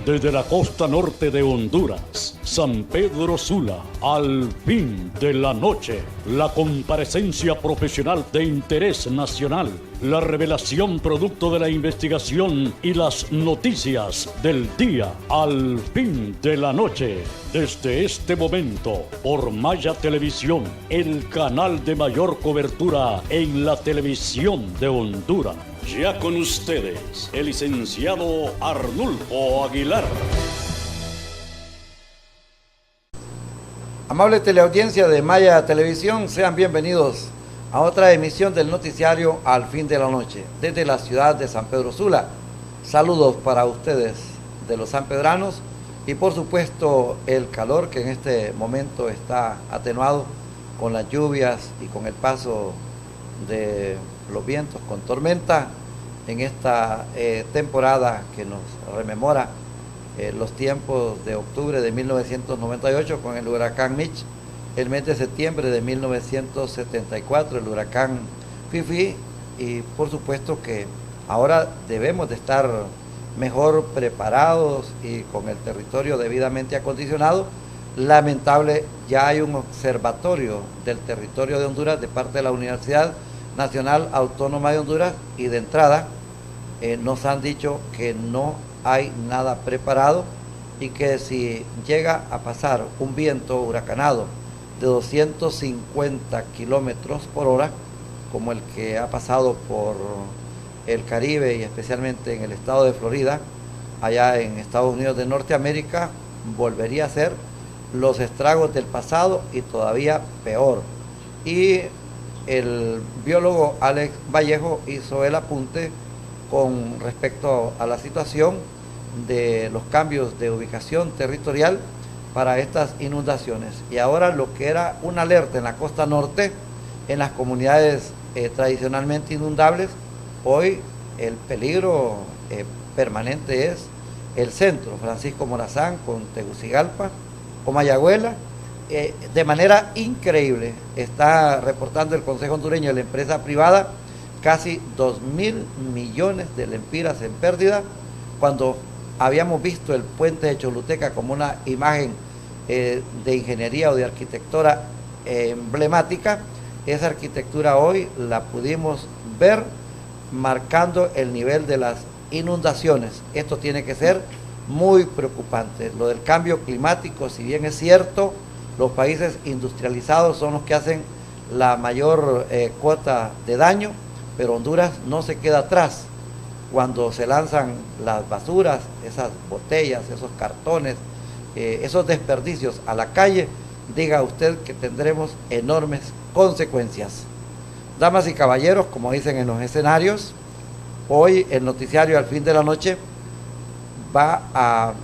desde la costa norte de Honduras, San Pedro Sula, al fin de la noche, la comparecencia profesional de interés nacional, la revelación producto de la investigación y las noticias del día, al fin de la noche. Desde este momento, por Maya Televisión, el canal de mayor cobertura en la televisión de Honduras. Ya con ustedes, el licenciado Arnulfo Aguilar. Amable teleaudiencia de Maya Televisión, sean bienvenidos a otra emisión del noticiario Al fin de la noche, desde la ciudad de San Pedro Sula. Saludos para ustedes de los sanpedranos y por supuesto el calor que en este momento está atenuado con las lluvias y con el paso de los vientos con tormenta en esta temporada que nos rememora los tiempos de octubre de 1998 con el huracán Mitch, el mes de septiembre de 1974 el huracán Fifi, y por supuesto que ahora debemos de estar mejor preparados y con el territorio debidamente acondicionado. Lamentable, ya hay un observatorio del territorio de Honduras de parte de la Universidad Nacional Autónoma de Honduras y de entrada nos han dicho que no hay nada preparado y que si llega a pasar un viento huracanado de 250 kilómetros por hora, como el que ha pasado por el Caribe y especialmente en el estado de Florida, allá en Estados Unidos de Norteamérica, volvería a ser los estragos del pasado y todavía peor. Y el biólogo Alex Vallejo hizo el apunte con respecto a la situación de los cambios de ubicación territorial para estas inundaciones. Y ahora lo que era una alerta en la costa norte, en las comunidades tradicionalmente inundables, hoy el peligro permanente es el centro, Francisco Morazán con Tegucigalpa, o Mayagüela. De manera increíble está reportando el Consejo Hondureño de la empresa privada casi 2.000 millones de lempiras en pérdida, cuando habíamos visto el puente de Choluteca como una imagen de ingeniería o de arquitectura emblemática. Esa arquitectura hoy la pudimos ver marcando el nivel de las inundaciones. Esto tiene que ser muy preocupante. Lo del cambio climático, si bien es cierto, los países industrializados son los que hacen la mayor cuota de daño, pero Honduras no se queda atrás. Cuando se lanzan las basuras, esas botellas, esos cartones, esos desperdicios a la calle, diga usted que tendremos enormes consecuencias. Damas y caballeros, como dicen en los escenarios, hoy el noticiario Al fin de la noche va a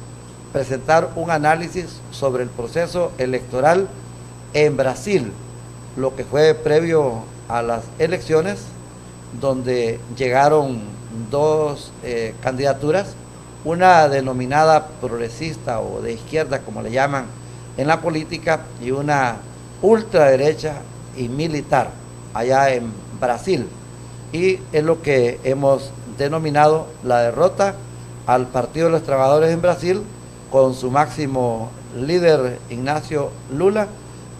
presentar un análisis sobre el proceso electoral en Brasil, lo que fue previo a las elecciones, donde llegaron dos candidaturas, una denominada progresista o de izquierda, como le llaman en la política, y una ultraderecha y militar allá en Brasil. Y es lo que hemos denominado la derrota al Partido de los Trabajadores en Brasil, con su máximo líder Ignacio Lula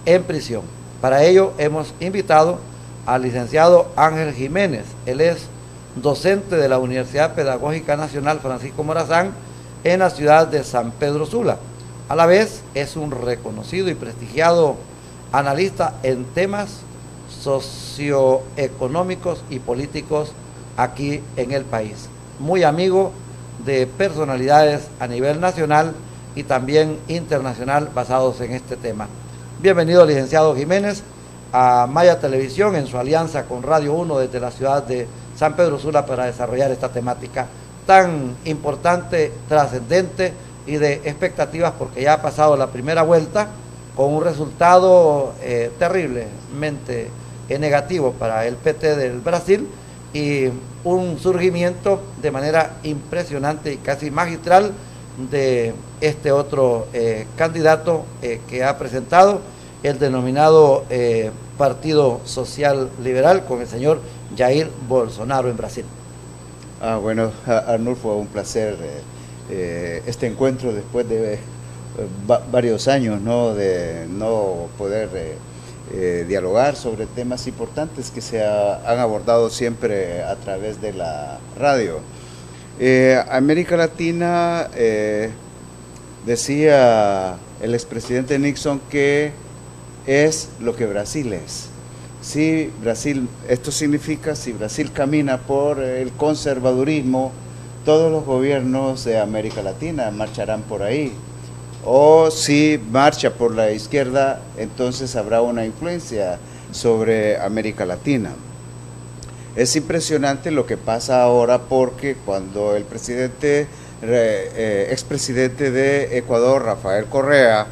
en prisión. Para ello hemos invitado al licenciado Ángel Jiménez. Él es docente de la Universidad Pedagógica Nacional Francisco Morazán en la ciudad de San Pedro Sula. A la vez es un reconocido y prestigiado analista en temas socioeconómicos y políticos aquí en el país. Muy amigo de personalidades a nivel nacional y también internacional basados en este tema. Bienvenido, licenciado Jiménez, a Maya Televisión en su alianza con Radio 1 desde la ciudad de San Pedro Sula para desarrollar esta temática tan importante, trascendente y de expectativas, porque ya ha pasado la primera vuelta con un resultado terriblemente negativo para el PT del Brasil y un surgimiento de manera impresionante y casi magistral de este otro candidato que ha presentado el denominado Partido Social Liberal con el señor Jair Bolsonaro en Brasil. Bueno, Arnulfo, un placer este encuentro después de varios años, ¿no?, de no poder dialogar sobre temas importantes que se han abordado siempre a través de la radio. América Latina, decía el expresidente Nixon que es lo que Brasil es. Si Brasil, esto significa, si Brasil camina por el conservadurismo, todos los gobiernos de América Latina marcharán por ahí. O si marcha por la izquierda, entonces habrá una influencia sobre América Latina. Es impresionante lo que pasa ahora, porque cuando el expresidente de Ecuador, Rafael Correa,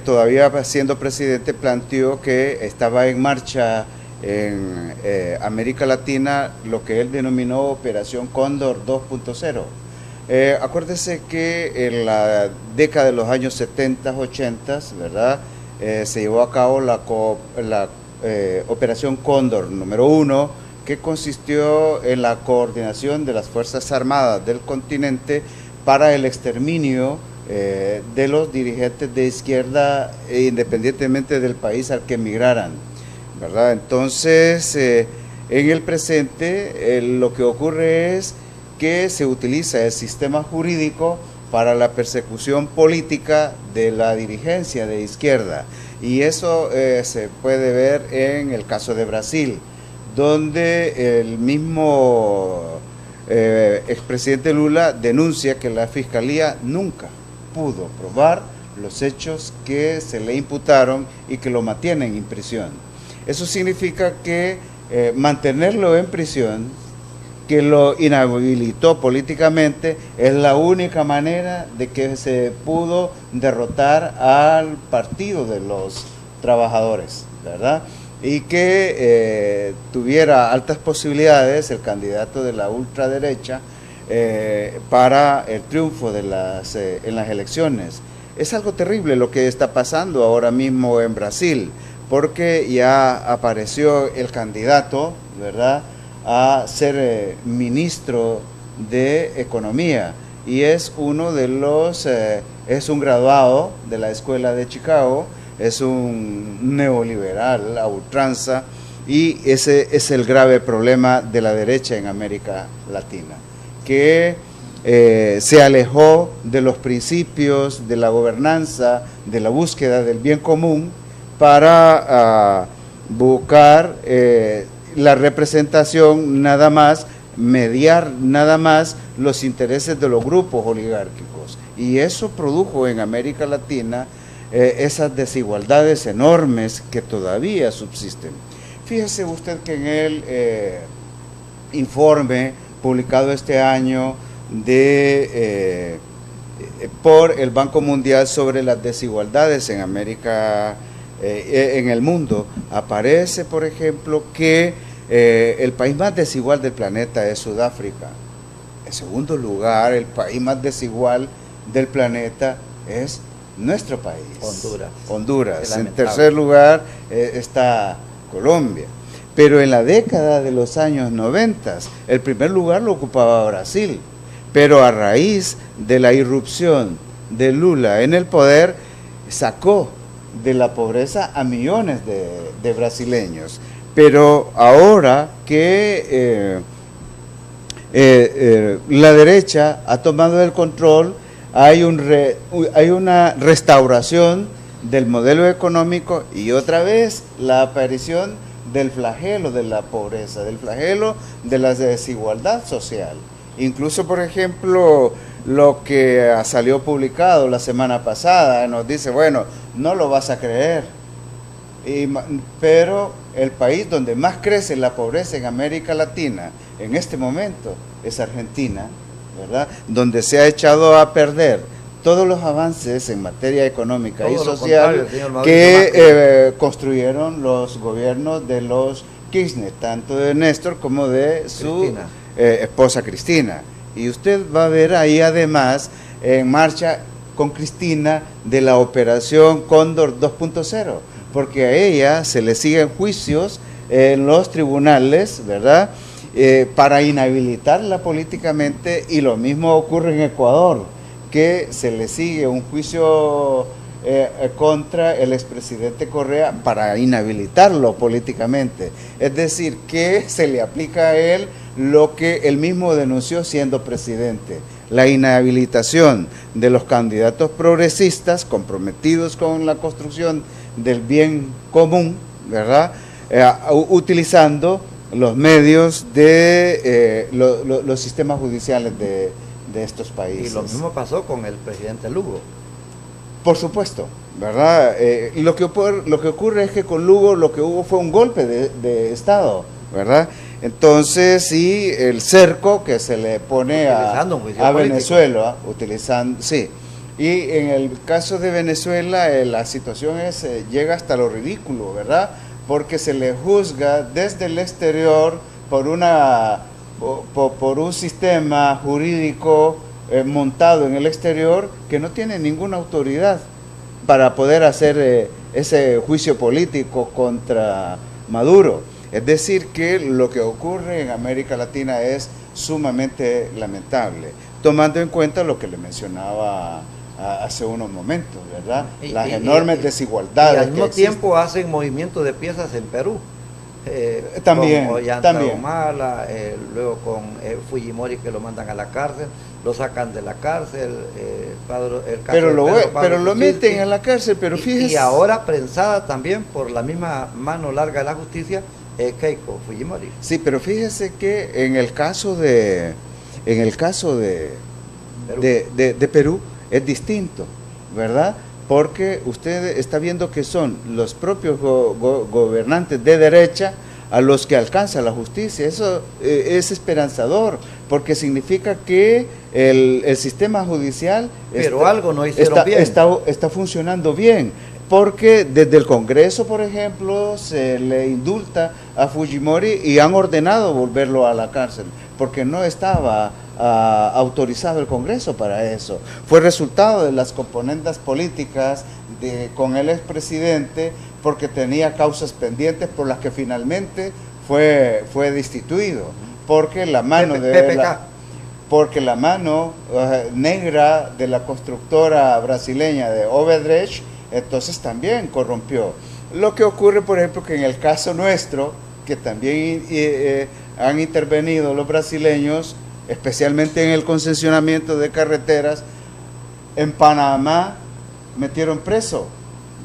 todavía siendo presidente, planteó que estaba en marcha en América Latina lo que él denominó Operación Cóndor 2.0. Acuérdese que en la década de los años 70, 80, ¿verdad?, se llevó a cabo la Operación Cóndor número 1, que consistió en la coordinación de las Fuerzas Armadas del continente para el exterminio de los dirigentes de izquierda, independientemente del país al que emigraran, ¿verdad? Entonces, en el presente, lo que ocurre es que se utiliza el sistema jurídico para la persecución política de la dirigencia de izquierda, y eso se puede ver en el caso de Brasil, donde el mismo expresidente Lula denuncia que la Fiscalía nunca pudo probar los hechos que se le imputaron y que lo mantienen en prisión. Eso significa que mantenerlo en prisión, que lo inhabilitó políticamente, es la única manera de que se pudo derrotar al Partido de los Trabajadores, ¿verdad? Y que tuviera altas posibilidades el candidato de la ultraderecha para el triunfo de en las elecciones. Es algo terrible lo que está pasando ahora mismo en Brasil, porque ya apareció el candidato, ¿verdad?, a ser ministro de Economía, y es uno de los, es un graduado de la Escuela de Chicago, es un neoliberal a ultranza, y ese es el grave problema de la derecha en América Latina, que se alejó de los principios de la gobernanza, de la búsqueda del bien común, para buscar la representación nada más, mediar nada más los intereses de los grupos oligárquicos, y eso produjo en América Latina esas desigualdades enormes que todavía subsisten. Fíjese usted que en el informe publicado este año por el Banco Mundial sobre las desigualdades en América, en el mundo, aparece, por ejemplo, que el país más desigual del planeta es Sudáfrica. En segundo lugar, el país más desigual del planeta es nuestro país, Honduras. En tercer lugar está Colombia. Pero en la década de los años 90, el primer lugar lo ocupaba Brasil. Pero a raíz de la irrupción de Lula en el poder, sacó de la pobreza a millones de brasileños. Pero ahora que la derecha ha tomado el control, hay una restauración del modelo económico, y otra vez la aparición del flagelo de la pobreza, del flagelo de la desigualdad social. Incluso, por ejemplo, lo que salió publicado la semana pasada nos dice, bueno, no lo vas a creer, pero el país donde más crece la pobreza en América Latina en este momento es Argentina, ¿verdad?, donde se ha echado a perder todos los avances en materia económica y social que construyeron los gobiernos de los Kirchner, tanto de Néstor como de su esposa Cristina. Y usted va a ver ahí además en marcha con Cristina de la Operación Cóndor 2.0, porque a ella se le siguen juicios en los tribunales, ¿verdad?, para inhabilitarla políticamente, y lo mismo ocurre en Ecuador, que se le sigue un juicio contra el expresidente Correa para inhabilitarlo políticamente. Es decir, que se le aplica a él lo que él mismo denunció siendo presidente: la inhabilitación de los candidatos progresistas comprometidos con la construcción del bien común, ¿verdad? Utilizando los medios de los sistemas judiciales de estos países. Y lo mismo pasó con el presidente Lugo. Por supuesto, ¿verdad? Lo que ocurre es que con Lugo lo que hubo fue un golpe de Estado, ¿verdad? Entonces, sí, el cerco que se le pone a Venezuela, sí. Y en el caso de Venezuela, la situación llega hasta lo ridículo, ¿verdad? Porque se le juzga desde el exterior por un sistema jurídico montado en el exterior que no tiene ninguna autoridad para poder hacer ese juicio político contra Maduro. Es decir, que lo que ocurre en América Latina es sumamente lamentable, tomando en cuenta lo que le mencionaba hace unos momentos, ¿verdad? Las enormes desigualdades. Y al mismo tiempo hacen movimiento de piezas en Perú. También, con Ollanta Humala, luego con Fujimori, que lo mandan a la cárcel, lo sacan de la cárcel, pero lo meten a la cárcel, pero fíjese. Y ahora prensada también por la misma mano larga de la justicia, Keiko Fujimori. Sí, pero fíjese que en el caso de Perú es distinto, ¿verdad? Porque usted está viendo que son los propios gobernantes de derecha a los que alcanza la justicia. Eso es esperanzador, porque significa que el sistema judicial algo no hicieron bien. Está funcionando bien, porque desde el Congreso, por ejemplo, se le indulta a Fujimori y han ordenado volverlo a la cárcel, porque no estaba autorizado el Congreso para eso. Fue resultado de las componendas políticas con el expresidente, porque tenía causas pendientes por las que finalmente fue destituido, porque la mano negra de la constructora brasileña de Odebrecht entonces también corrompió. Lo que ocurre, por ejemplo, que en el caso nuestro, que también han intervenido los brasileños, especialmente en el concesionamiento de carreteras, en Panamá metieron preso,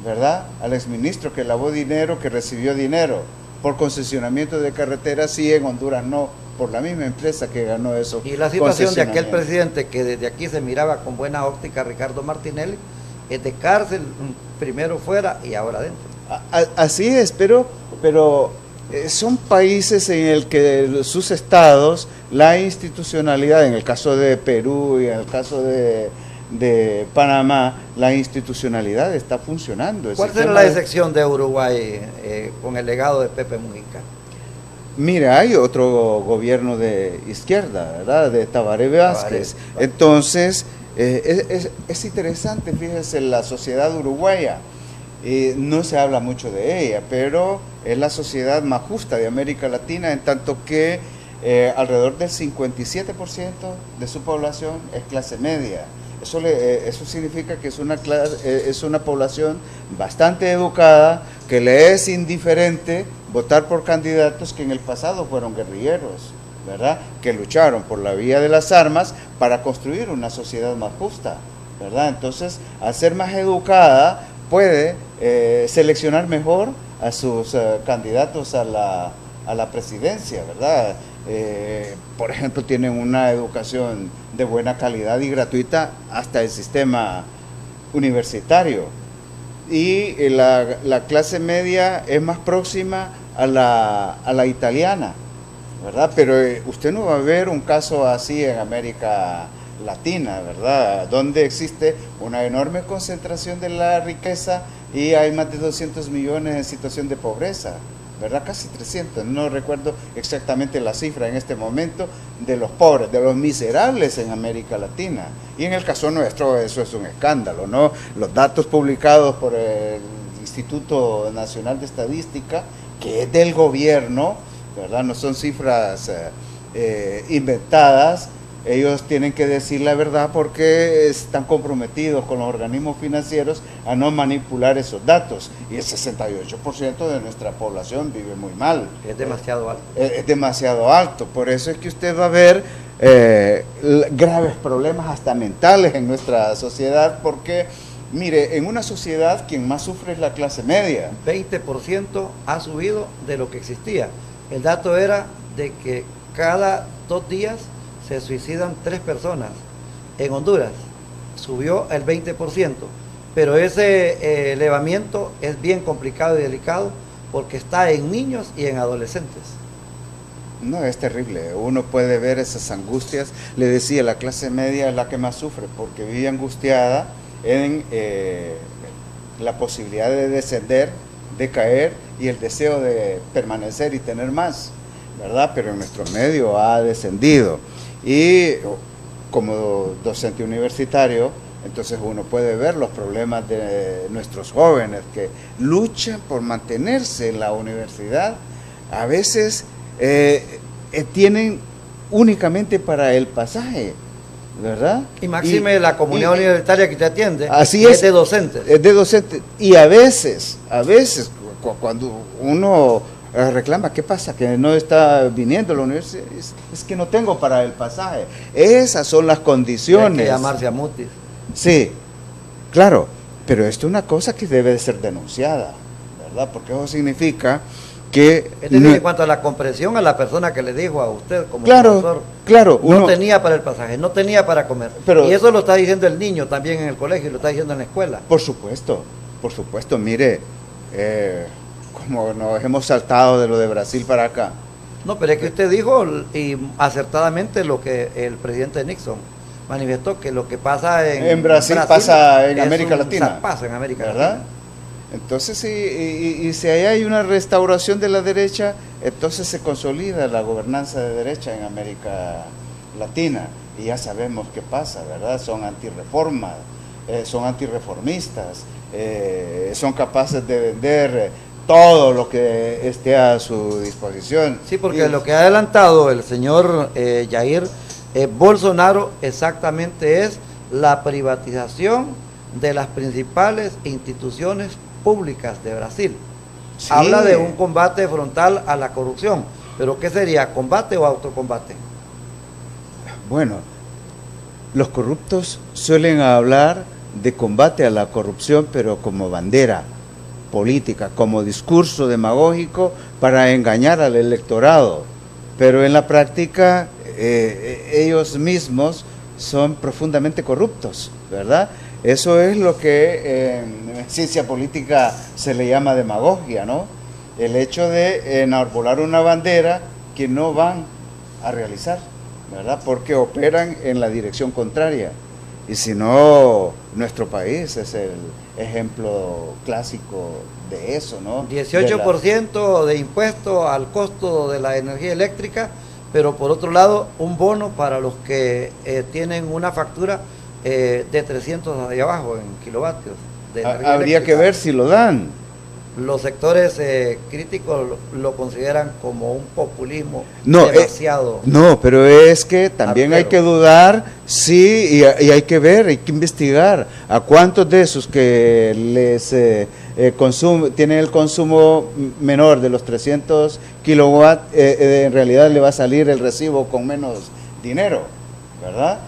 ¿verdad?, al exministro que lavó dinero, que recibió dinero por concesionamiento de carreteras, y en Honduras no, por la misma empresa que ganó eso. Y la situación de aquel presidente que desde aquí se miraba con buena óptica, Ricardo Martinelli, es de cárcel, primero fuera y ahora dentro. Así es, pero son países en el que sus estados, la institucionalidad, en el caso de Perú y en el caso de Panamá, la institucionalidad está funcionando. ¿Cuál será la excepción de Uruguay con el legado de Pepe Mujica? Mira, hay otro gobierno de izquierda, ¿verdad?, de Tabaré Vázquez. Entonces, es interesante, fíjese, la sociedad uruguaya. No se habla mucho de ella, pero es la sociedad más justa de América Latina, en tanto que alrededor del 57% de su población es clase media. Eso significa que es una población bastante educada, que le es indiferente votar por candidatos que en el pasado fueron guerrilleros, ¿verdad?, que lucharon por la vía de las armas para construir una sociedad más justa, ¿verdad? Entonces, al ser más educada, puede seleccionar mejor a sus candidatos a la presidencia, ¿verdad? Por ejemplo, tienen una educación de buena calidad y gratuita hasta el sistema universitario. Y la clase media es más próxima a la italiana, ¿verdad? Pero usted no va a ver un caso así en América Latina, ¿verdad?, donde existe una enorme concentración de la riqueza y hay más de 200 millones en situación de pobreza, ¿verdad?, casi 300, no recuerdo exactamente la cifra en este momento, de los pobres, de los miserables en América Latina. Y en el caso nuestro eso es un escándalo, ¿no? Los datos publicados por el Instituto Nacional de Estadística, que es del gobierno, ¿verdad? No son cifras inventadas. Ellos tienen que decir la verdad porque están comprometidos con los organismos financieros a no manipular esos datos. Y el 68% de nuestra población vive muy mal. Es demasiado alto. Es demasiado alto. Por eso es que usted va a ver graves problemas hasta mentales en nuestra sociedad, porque, mire, en una sociedad quien más sufre es la clase media. 20% ha subido de lo que existía. El dato era de que cada 2 días se suicidan 3 personas. En Honduras subió el 20%, pero ese elevamiento es bien complicado y delicado porque está en niños y en adolescentes. No, es terrible. Uno puede ver esas angustias. Le decía, la clase media es la que más sufre porque vive angustiada en la posibilidad de descender, de caer y el deseo de permanecer y tener más, ¿verdad? Pero en nuestro medio ha descendido. Y como docente universitario, entonces uno puede ver los problemas de nuestros jóvenes que luchan por mantenerse en la universidad. A veces tienen únicamente para el pasaje, ¿verdad? Y máxime la comunidad universitaria que te atiende así es de docentes. Es de docentes. Y a veces, cuando uno reclama, ¿qué pasa? Que no está viniendo a la universidad, es que no tengo para el pasaje. Esas son las condiciones. Hay que llamarse a Mutis. Sí, claro, pero esto es una cosa que debe de ser denunciada, ¿verdad? Porque eso significa que... Es decir, en cuanto a la comprensión a la persona que le dijo a usted como profesor, no tenía para el pasaje, no tenía para comer. Y eso lo está diciendo el niño también en el colegio, lo está diciendo en la escuela. Por supuesto, mire, como nos hemos saltado de lo de Brasil para acá. No, pero es que usted dijo, y acertadamente, lo que el presidente Nixon manifestó, que lo que pasa en Brasil pasa en América Latina. Pasa en América ¿verdad? Latina. Entonces, y si ahí hay una restauración de la derecha, entonces se consolida la gobernanza de derecha en América Latina. Y ya sabemos qué pasa, ¿verdad? Son antirreformas, son antirreformistas, son capaces de vender todo lo que esté a su disposición. Sí, porque lo que ha adelantado el señor Jair Bolsonaro exactamente es la privatización de las principales instituciones públicas de Brasil. Sí. Habla de un combate frontal a la corrupción, pero ¿qué sería? ¿Combate o autocombate? Bueno, los corruptos suelen hablar de combate a la corrupción, pero como bandera política, como discurso demagógico para engañar al electorado, pero en la práctica ellos mismos son profundamente corruptos, ¿verdad? Eso es lo que en ciencia política se le llama demagogia, ¿no? El hecho de enarbolar una bandera que no van a realizar, ¿verdad? Porque operan en la dirección contraria. Y si no, nuestro país es el ejemplo clásico de eso, ¿no? 18% de impuesto al costo de la energía eléctrica, pero por otro lado, un bono para los que tienen una factura de 300 hacia abajo en kilovatios. Habría que ver si lo dan. Los sectores críticos lo consideran como un populismo demasiado. No, pero es que también hay que dudar, sí, y hay que ver, hay que investigar a cuántos de esos que les tienen el consumo menor de los 300 kilowatts, en realidad le va a salir el recibo con menos dinero, ¿verdad?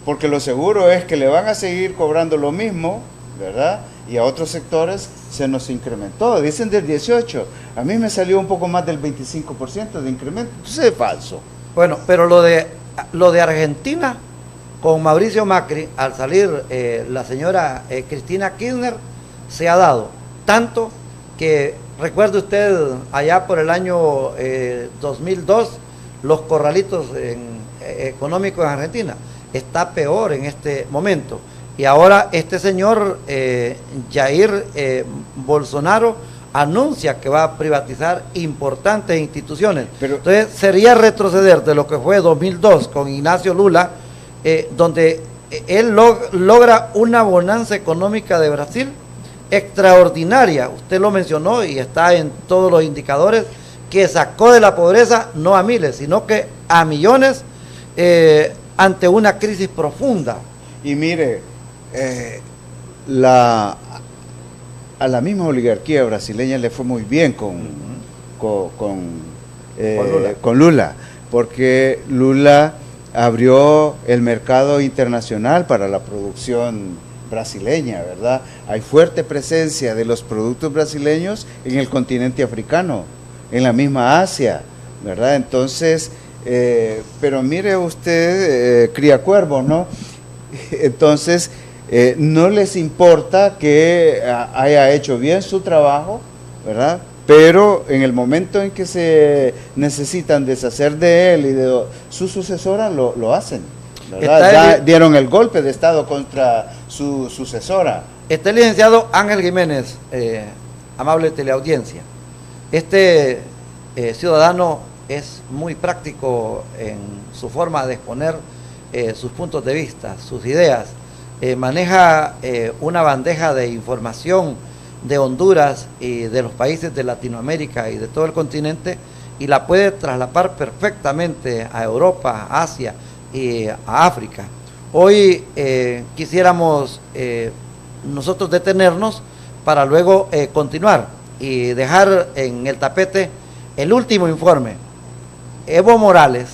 Porque lo seguro es que le van a seguir cobrando lo mismo, ¿verdad? Y a otros sectores se nos incrementó, dicen del 18%, a mí me salió un poco más del 25% de incremento, entonces es falso. Bueno, pero lo de Argentina, con Mauricio Macri, al salir la señora Cristina Kirchner, se ha dado tanto que, recuerde usted, allá por el año 2002, los corralitos económicos en Argentina, está peor en este momento. Y ahora este señor Jair Bolsonaro anuncia que va a privatizar importantes instituciones. Entonces sería retroceder de lo que fue 2002 con Ignacio Lula, donde él logra una bonanza económica de Brasil extraordinaria. Usted lo mencionó y está en todos los indicadores que sacó de la pobreza no a miles, sino que a millones ante una crisis profunda. Y mire, a la misma oligarquía brasileña le fue muy bien con Lula, porque Lula abrió el mercado internacional para la producción brasileña, ¿verdad? Hay fuerte presencia de los productos brasileños en el continente africano, en la misma Asia, ¿verdad? Entonces, pero mire usted, cría cuervos, ¿no? Entonces, no les importa que haya hecho bien su trabajo, ¿verdad? Pero en el momento en que se necesitan deshacer de él y de su sucesora, lo hacen, ¿verdad? Ya dieron el golpe de Estado contra su sucesora. Está el licenciado Ángel Jiménez, amable teleaudiencia. Este ciudadano es muy práctico en su forma de exponer sus puntos de vista, sus ideas. Maneja una bandeja de información de Honduras y de los países de Latinoamérica y de todo el continente, y la puede trasladar perfectamente a Europa, a Asia y a África. Hoy quisiéramos nosotros detenernos para luego continuar y dejar en el tapete el último informe. Evo Morales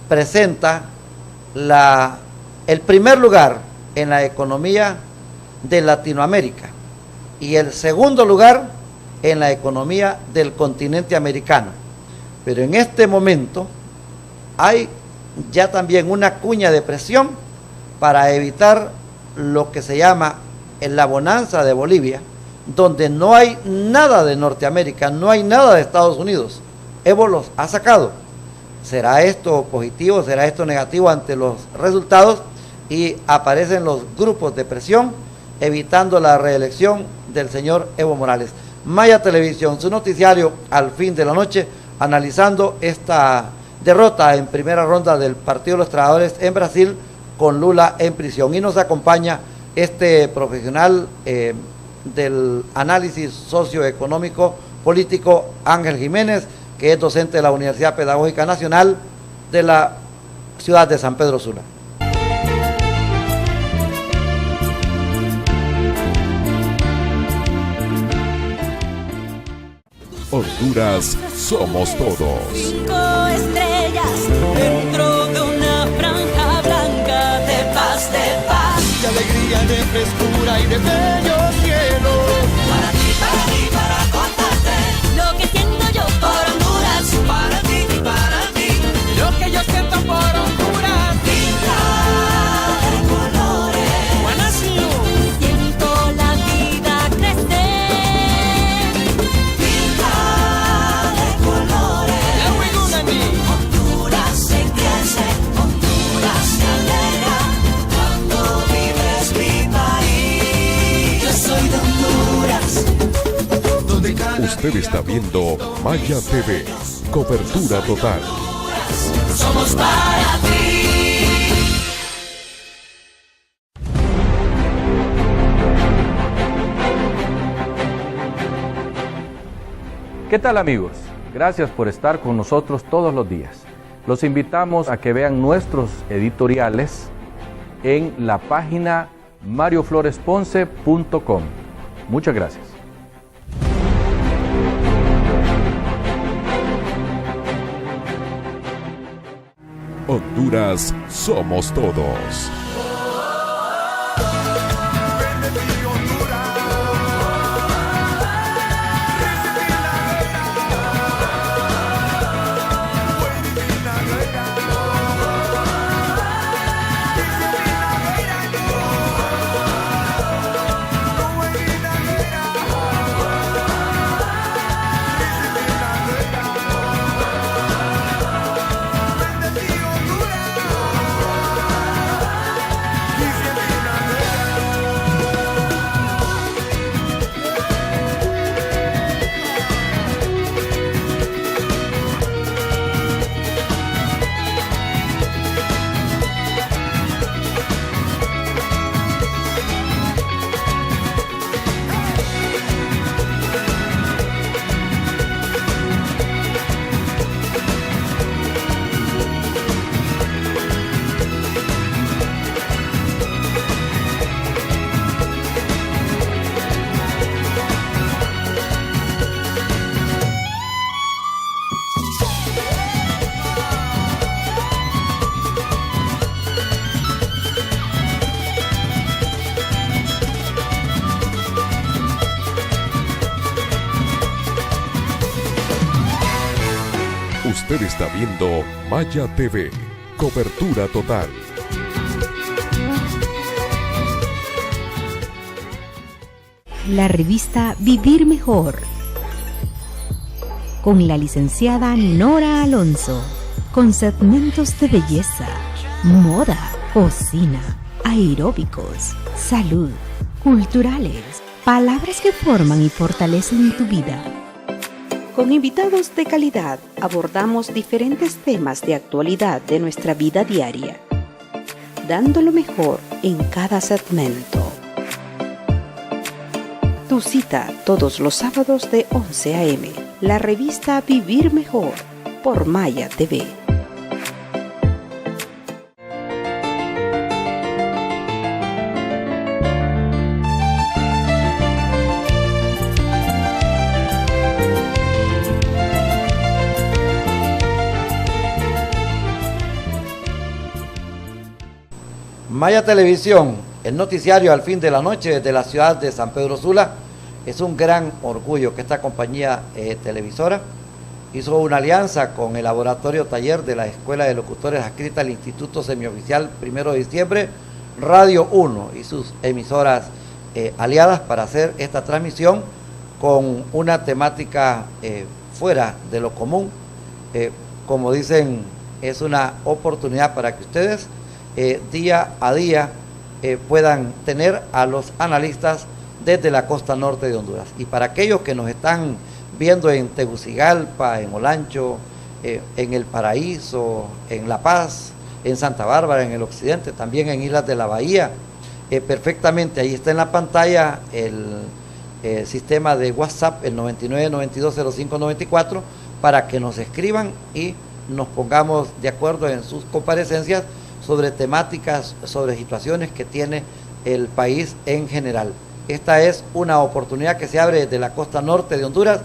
presenta el primer lugar en la economía de Latinoamérica y el segundo lugar en la economía del continente americano. Pero en este momento hay ya también una cuña de presión para evitar lo que se llama la bonanza de Bolivia, donde no hay nada de Norteamérica, no hay nada de Estados Unidos. Evo los ha sacado. ¿Será esto positivo? ¿Será esto negativo ante los resultados? Y aparecen los grupos de presión evitando la reelección del señor Evo Morales. Maya Televisión, su noticiario al fin de la noche, analizando esta derrota en primera ronda del Partido de los Trabajadores en Brasil con Lula en prisión. Y nos acompaña este profesional del análisis socioeconómico político, Ángel Jiménez, que es docente de la Universidad Pedagógica Nacional de la ciudad de San Pedro Sula. Honduras somos todos. 5 estrellas dentro de una franja blanca de paz, de alegría, de frescura y de bello cielo. Para ti, para contarte lo que siento yo por Honduras. Para ti, lo que yo siento por Honduras. Pinta de colores, Guanacio. Siento la vida crecer. Pinta de colores. Honduras se crece, Honduras se alegra cuando vives mi país. Yo soy de Honduras. Usted está viendo Maya TV, cobertura total. Somos para ti. ¿Qué tal, amigos? Gracias por estar con nosotros todos los días. Los invitamos a que vean nuestros editoriales en la página mariofloresponce.com. Muchas gracias. Honduras somos todos. Usted está viendo Maya TV, cobertura total. La revista Vivir Mejor, con la licenciada Nora Alonso, con segmentos de belleza, moda, cocina, aeróbicos, salud, culturales, palabras que forman y fortalecen tu vida. Con invitados de calidad abordamos diferentes temas de actualidad de nuestra vida diaria, dando lo mejor en cada segmento. Tu cita todos los sábados de 11 a.m. La revista Vivir Mejor por Maya TV. Maya Televisión, el noticiario al fin de la noche desde la ciudad de San Pedro Sula. Es un gran orgullo que esta compañía televisora hizo una alianza con el laboratorio taller de la Escuela de Locutores adscrita al Instituto Semioficial 1 de Diciembre, Radio 1 y sus emisoras aliadas para hacer esta transmisión con una temática fuera de lo común. Como dicen, es una oportunidad para que ustedes día a día puedan tener a los analistas desde la costa norte de Honduras. Y para aquellos que nos están viendo en Tegucigalpa, en Olancho, en El Paraíso, en La Paz, en Santa Bárbara, en el occidente, también en Islas de la Bahía, perfectamente, ahí está en la pantalla el sistema de WhatsApp, el 99920594, para que nos escriban y nos pongamos de acuerdo en sus comparecencias sobre temáticas, sobre situaciones que tiene el país en general. Esta es una oportunidad que se abre desde la costa norte de Honduras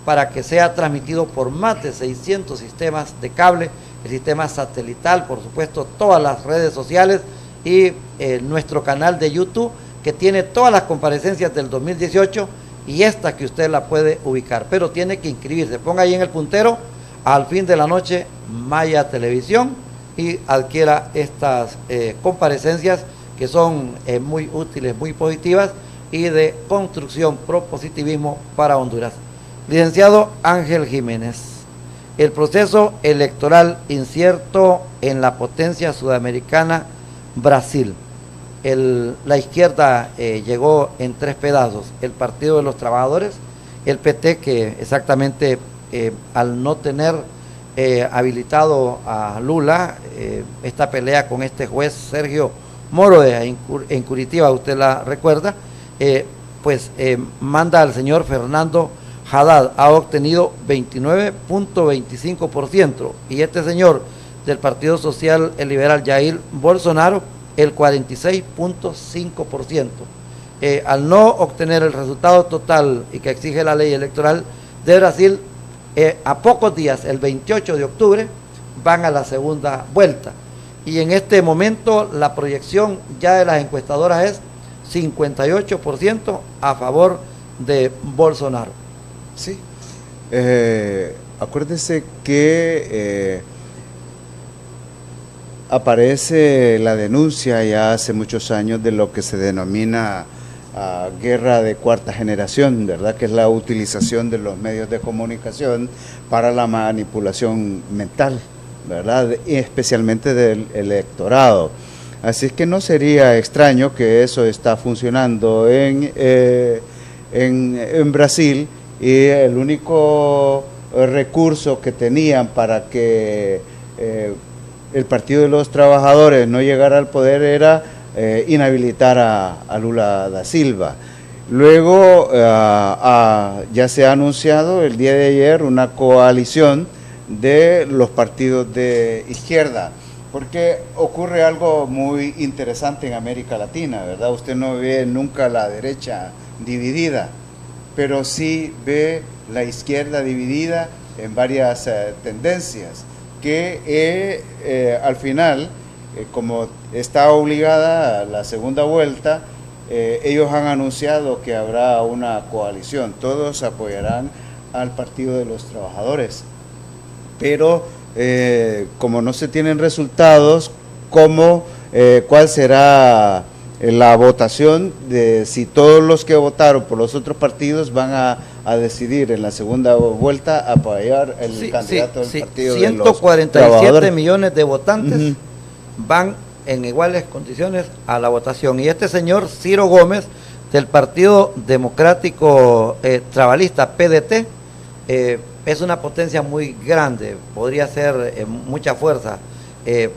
para que sea transmitido por más de 600 sistemas de cable, el sistema satelital, por supuesto, todas las redes sociales y nuestro canal de YouTube, que tiene todas las comparecencias del 2018 y esta que usted la puede ubicar, pero tiene que inscribirse. Ponga ahí en el puntero, al fin de la noche, Maya Televisión, y adquiera estas comparecencias que son muy útiles, muy positivas y de construcción, propositivismo para Honduras. Licenciado Ángel Jiménez, el proceso electoral incierto en la potencia sudamericana Brasil. La izquierda llegó en 3 pedazos: el Partido de los Trabajadores, el PT, que exactamente al no tener habilitado a Lula, esta pelea con este juez Sergio Moro en Curitiba, usted la recuerda, manda al señor Fernando Haddad, ha obtenido 29.25%, y este señor del Partido Social Liberal Jair Bolsonaro el 46.5%. Al no obtener el resultado total y que exige la ley electoral de Brasil, a pocos días, el 28 de octubre, van a la segunda vuelta. Y en este momento la proyección ya de las encuestadoras es 58% a favor de Bolsonaro. Sí. Acuérdese que aparece la denuncia ya hace muchos años de lo que se denomina guerra de cuarta generación, ¿verdad? Que es la utilización de los medios de comunicación para la manipulación mental, ¿verdad? Y especialmente del electorado. Así es que no sería extraño que eso está funcionando en Brasil, y el único recurso que tenían para que el Partido de los Trabajadores no llegara al poder era inhabilitar a Lula da Silva. Luego ya se ha anunciado el día de ayer una coalición de los partidos de izquierda, porque ocurre algo muy interesante en América Latina, ¿verdad? Usted no ve nunca la derecha dividida, pero sí ve la izquierda dividida en varias tendencias, que al final, como está obligada a la segunda vuelta, ellos han anunciado que habrá una coalición, todos apoyarán al Partido de los Trabajadores, pero como no se tienen resultados, cuál será la votación de si todos los que votaron por los otros partidos van a decidir en la segunda vuelta apoyar el candidato del partido de los 147 millones de votantes van en iguales condiciones a la votación. Y este señor Ciro Gómez, del Partido Democrático Trabalista, PDT, es una potencia muy grande, podría ser mucha fuerza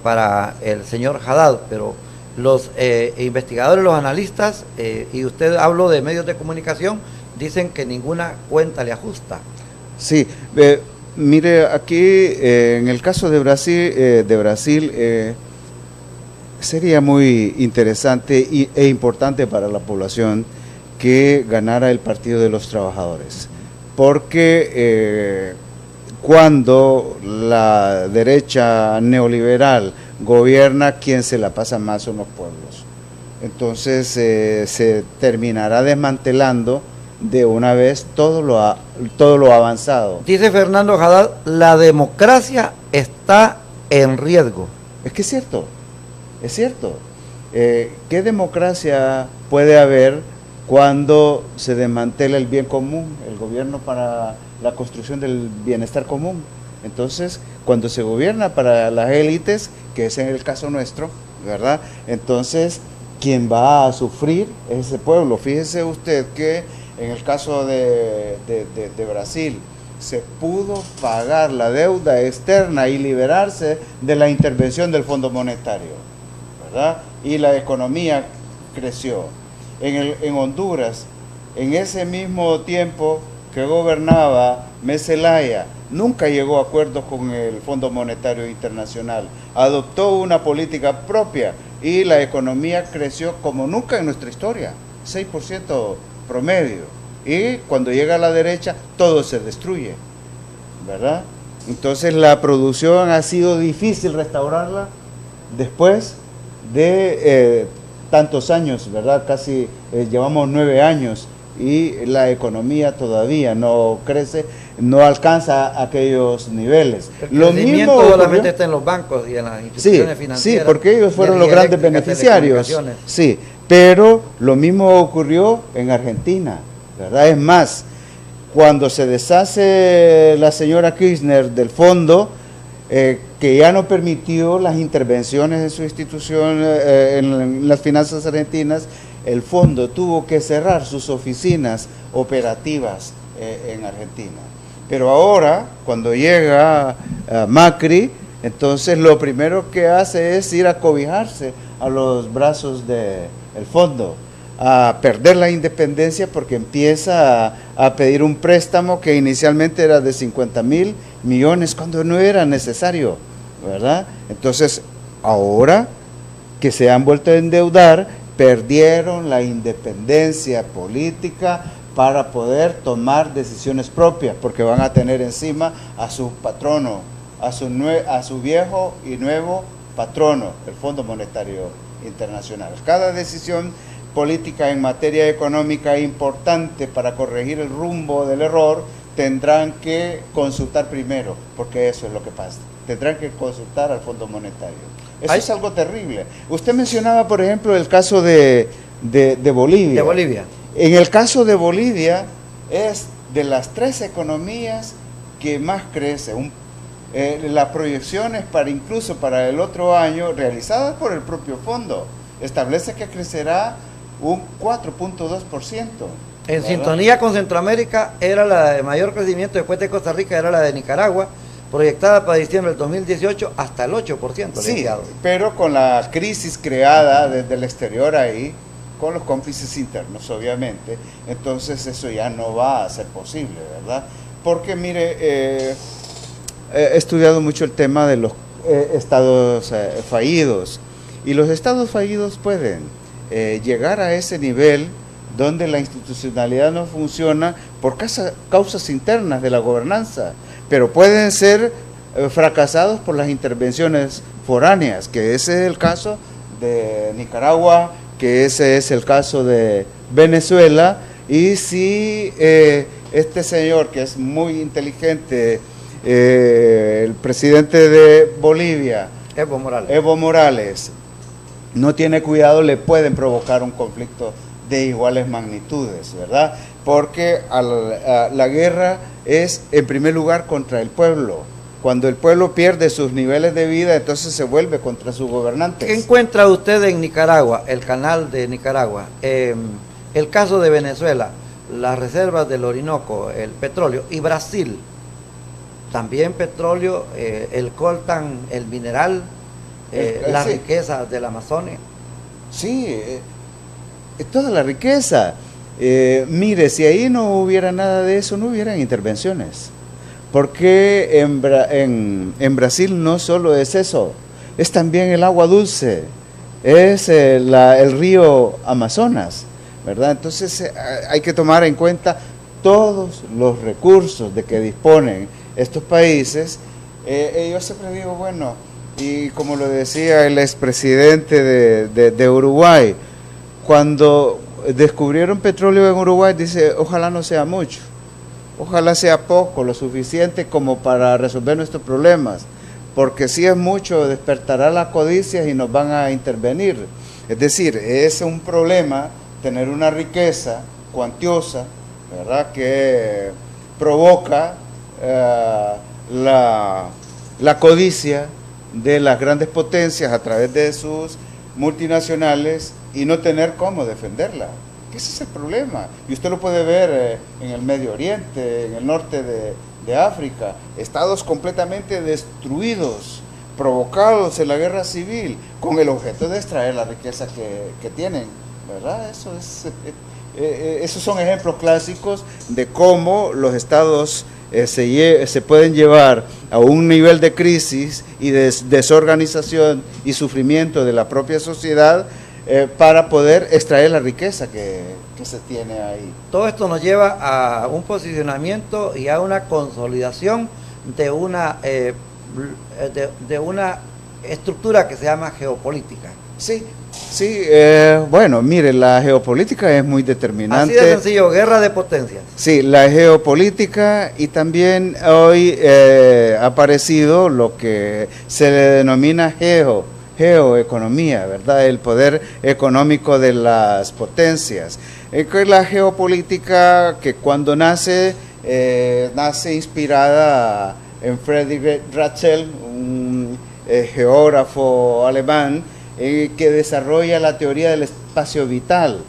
para el señor Haddad, pero los investigadores, los analistas, y usted habló de medios de comunicación, dicen que ninguna cuenta le ajusta. Sí, mire, aquí en el caso de Brasil, sería muy interesante e importante para la población que ganara el Partido de los Trabajadores, porque cuando la derecha neoliberal gobierna, quien se la pasa más son los pueblos. Entonces se terminará desmantelando de una vez todo lo avanzado. Dice Fernando Haddad, la democracia está en riesgo. Es que es cierto, es cierto. ¿Qué democracia puede haber cuando se desmantela el bien común, el gobierno para la construcción del bienestar común? Entonces, cuando se gobierna para las élites, que es en el caso nuestro, ¿verdad? Entonces, quien va a sufrir es ese pueblo. Fíjese usted que en el caso de Brasil, se pudo pagar la deuda externa y liberarse de la intervención del Fondo Monetario, ¿verdad? Y la economía creció. En Honduras, en ese mismo tiempo que gobernaba Zelaya, nunca llegó a acuerdos con el Fondo Monetario Internacional, adoptó una política propia y la economía creció como nunca en nuestra historia, 6% promedio, y cuando llega a la derecha todo se destruye, ¿verdad? Entonces la producción ha sido difícil restaurarla después de tantos años, ¿verdad? Casi llevamos 9 años y la economía todavía no crece, no alcanza aquellos niveles. Lo mismo solamente está en los bancos y en las instituciones financieras. Sí, porque ellos fueron los grandes beneficiarios. Sí, pero lo mismo ocurrió en Argentina, ¿verdad? Es más, cuando se deshace la señora Kirchner del fondo, que ya no permitió las intervenciones en su institución en las finanzas argentinas, el fondo tuvo que cerrar sus oficinas operativas en Argentina. Pero ahora, cuando llega Macri, entonces lo primero que hace es ir a cobijarse a los brazos del fondo, a perder la independencia porque empieza a pedir un préstamo que inicialmente era de 50.000 millones cuando no era necesario, ¿verdad? Entonces, ahora que se han vuelto a endeudar, perdieron la independencia política para poder tomar decisiones propias, porque van a tener encima a su patrono, a su viejo y nuevo patrono, el Fondo Monetario Internacional. Cada decisión política en materia económica importante para corregir el rumbo del error tendrán que consultar primero, porque eso es lo que pasa. Tendrán que consultar al Fondo Monetario. Eso es algo terrible. Usted mencionaba, por ejemplo, el caso de Bolivia. De Bolivia. En el caso de Bolivia, es de las 3 economías que más crece. Las proyecciones incluso para el otro año, realizadas por el propio fondo, establece que crecerá un 4.2%. En sintonía con Centroamérica, era la de mayor crecimiento después de Costa Rica, era la de Nicaragua, proyectada para diciembre del 2018 hasta el 8%. Sí, pero con la crisis creada desde el exterior ahí, con los cómplices internos obviamente, entonces eso ya no va a ser posible, ¿verdad? Porque mire, he estudiado mucho el tema de los estados fallidos, y los estados fallidos pueden llegar a ese nivel donde la institucionalidad no funciona por causas internas de la gobernanza, pero pueden ser fracasados por las intervenciones foráneas, que ese es el caso de Nicaragua, que ese es el caso de Venezuela, y si este señor, que es muy inteligente, el presidente de Bolivia, Evo Morales, no tiene cuidado, le pueden provocar un conflicto de iguales magnitudes, ¿verdad? Porque la guerra es en primer lugar contra el pueblo. Cuando el pueblo pierde sus niveles de vida, entonces se vuelve contra sus gobernantes. ¿Qué encuentra usted en Nicaragua, el canal de Nicaragua? El caso de Venezuela, las reservas del Orinoco, el petróleo, y Brasil, también petróleo, el coltan, el mineral, la sí. riqueza del Amazonia. Sí, toda la riqueza. Mire, si ahí no hubiera nada de eso, no hubieran intervenciones. Porque en Brasil no solo es eso, es también el agua dulce, es el río Amazonas, ¿verdad? Entonces hay que tomar en cuenta todos los recursos de que disponen estos países. Yo siempre digo, bueno, y como lo decía el expresidente de Uruguay, cuando descubrieron petróleo en Uruguay, dice, ojalá no sea mucho. Ojalá sea poco, lo suficiente como para resolver nuestros problemas, porque si es mucho despertará la codicia y nos van a intervenir. Es decir, es un problema tener una riqueza cuantiosa, ¿verdad?, que provoca la codicia de las grandes potencias a través de sus multinacionales y no tener cómo defenderla. Ese es el problema, y usted lo puede ver en el Medio Oriente, en el norte de África, estados completamente destruidos, provocados en la guerra civil, con el objeto de extraer la riqueza que tienen, ¿verdad? Esos son ejemplos clásicos de cómo los estados se pueden llevar a un nivel de crisis y de desorganización y sufrimiento de la propia sociedad, para poder extraer la riqueza que se tiene ahí. Todo esto nos lleva a un posicionamiento y a una consolidación de una estructura que se llama geopolítica. Sí, bueno, mire, la geopolítica es muy determinante. Así de sencillo, guerra de potencias. Sí, la geopolítica, y también hoy ha aparecido lo que se le denomina geoeconomía, ¿verdad? El poder económico de las potencias. La geopolítica, que cuando nace inspirada en Friedrich Ratzel, un geógrafo alemán, que desarrolla la teoría del espacio vital,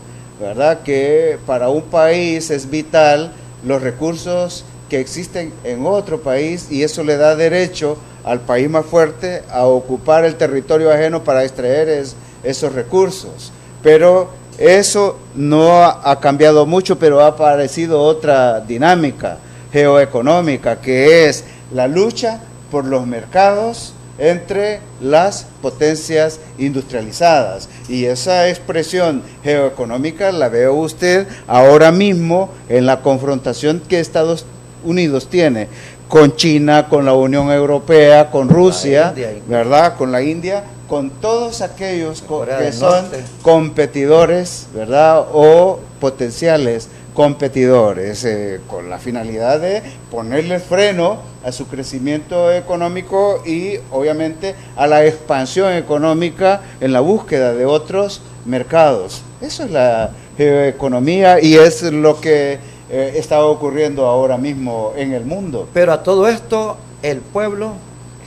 ¿verdad? Que para un país es vital los recursos que existen en otro país, y eso le da derecho al país más fuerte a ocupar el territorio ajeno para extraer esos recursos. Pero eso no ha cambiado mucho, pero ha aparecido otra dinámica geoeconómica, que es la lucha por los mercados entre las potencias industrializadas, y esa expresión geoeconómica la veo usted ahora mismo en la confrontación que Estados Unidos tiene con China, con la Unión Europea, con Rusia, ¿verdad?, con la India, con todos aquellos que son competidores, ¿verdad?, o potenciales competidores, con la finalidad de ponerle freno a su crecimiento económico y obviamente a la expansión económica en la búsqueda de otros mercados. Eso es la geoeconomía, y es lo que está ocurriendo ahora mismo en el mundo. Pero a todo esto el pueblo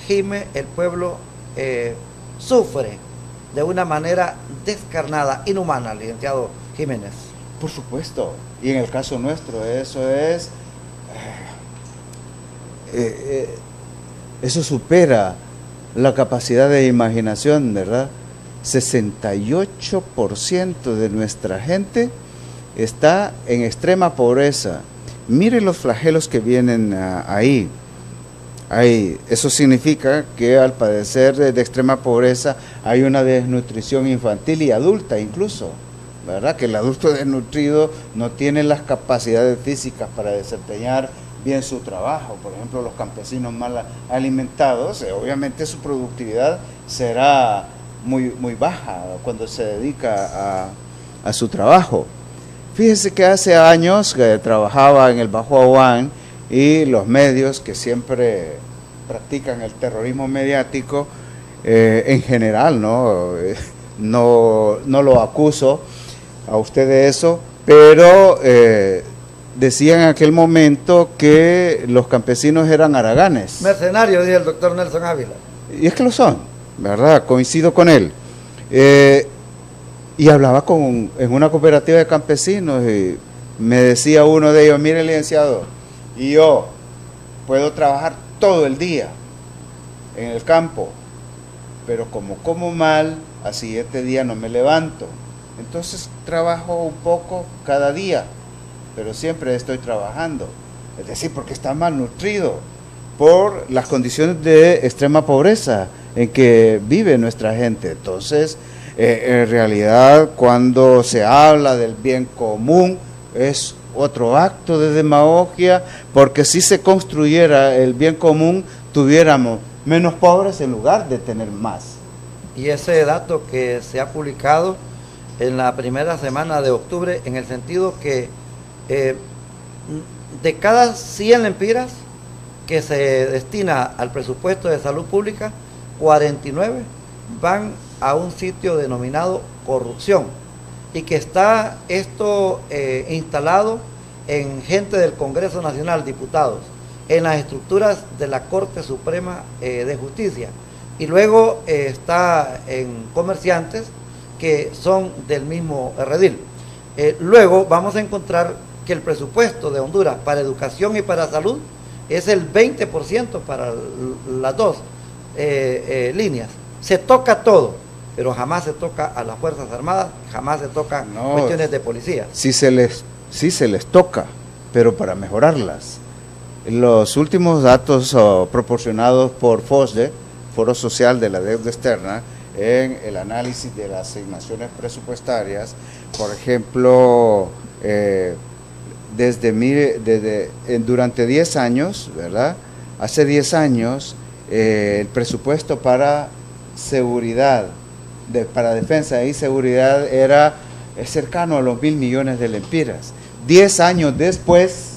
gime, el pueblo sufre de una manera descarnada, inhumana, licenciado Jiménez. Por supuesto, y en el caso nuestro eso supera la capacidad de imaginación, ¿verdad? 68% de nuestra gente está en extrema pobreza. Mire los flagelos que vienen ahí. Eso significa que al padecer de extrema pobreza hay una desnutrición infantil y adulta incluso, ¿verdad? Que el adulto desnutrido no tiene las capacidades físicas para desempeñar bien su trabajo. Por ejemplo, los campesinos mal alimentados, obviamente su productividad será muy baja cuando se dedica a su trabajo. Fíjese que hace años que trabajaba en el Bajo Aguán y los medios que siempre practican el terrorismo mediático en general, ¿no? No lo acuso a usted de eso, pero decía en aquel momento que los campesinos eran haraganes. Mercenarios, dice el doctor Nelson Ávila. Y es que lo son, ¿verdad? Coincido con él. Y hablaba en una cooperativa de campesinos y me decía uno de ellos, mire licenciado, y yo puedo trabajar todo el día en el campo, pero como mal, al siguiente día no me levanto. Entonces trabajo un poco cada día, pero siempre estoy trabajando. Es decir, porque está malnutrido por las condiciones de extrema pobreza en que vive nuestra gente. Entonces, en realidad, cuando se habla del bien común, es otro acto de demagogia, porque si se construyera el bien común, tuviéramos menos pobres en lugar de tener más. Y ese dato que se ha publicado en la primera semana de octubre, en el sentido que de cada 100 lempiras que se destina al presupuesto de salud pública, 49 van a un sitio denominado corrupción, y que está esto instalado en gente del Congreso Nacional, diputados, en las estructuras de la Corte Suprema de Justicia, y luego está en comerciantes que son del mismo redil. Luego vamos a encontrar que el presupuesto de Honduras para educación y para salud es el 20% para las dos líneas. Se toca todo, pero jamás se toca a las Fuerzas Armadas, jamás se tocan cuestiones de policía. Sí se les toca, pero para mejorarlas. Los últimos datos proporcionados por FOSDE, Foro Social de la Deuda Externa, en el análisis de las asignaciones presupuestarias, por ejemplo, durante 10 años, ¿verdad? Hace 10 años, el presupuesto para seguridad, para defensa y seguridad era cercano a los 1.000 millones de lempiras. 10 años después,